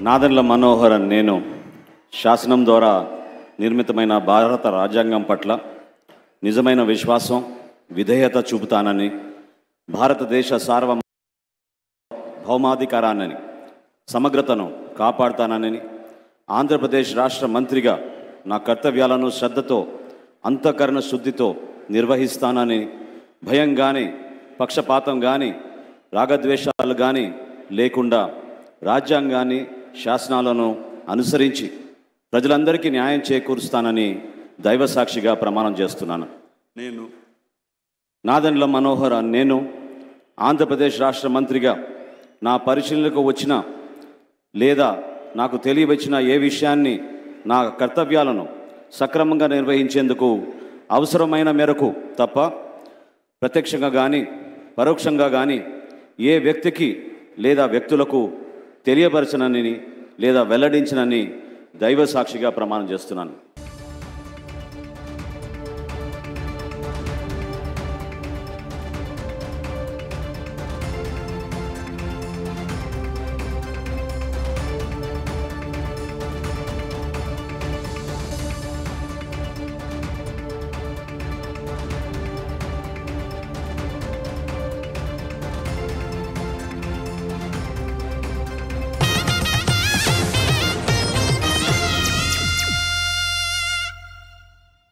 నాదెండ్ల మనోహరన్ నేను శాసనం ద్వారా నిర్మితమైన భారత రాజ్యాంగం పట్ల నిజమైన విశ్వాసం విధేయత చూపుతానని, భారతదేశ సార్వభౌమాధికారాన్ని సమగ్రతను కాపాడుతానని, ఆంధ్రప్రదేశ్ రాష్ట్ర మంత్రిగా నా కర్తవ్యాలను శ్రద్ధతో అంతఃకరణ శుద్ధితో నిర్వహిస్తానని, భయం కానీ పక్షపాతం కానీ రాగద్వేషాలు కానీ లేకుండా రాజ్యాంగాన్ని శాసనాలను అనుసరించి ప్రజలందరికీ న్యాయం చేకూరుస్తానని దైవసాక్షిగా ప్రమాణం చేస్తున్నాను. నేను నాదెండ్ల మనోహరన్ నేను ఆంధ్రప్రదేశ్ రాష్ట్ర మంత్రిగా నా పరిశీలనకు వచ్చిన లేదా నాకు తెలియవచ్చిన ఏ విషయాన్ని నా కర్తవ్యాలను సక్రమంగా నిర్వహించేందుకు అవసరమైన మేరకు తప్ప ప్రత్యక్షంగా కానీ పరోక్షంగా కానీ ఏ వ్యక్తికి లేదా వ్యక్తులకు తెలియపరచనని లేదా వెల్లడించనని దైవసాక్షిగా ప్రమాణం చేస్తున్నాను.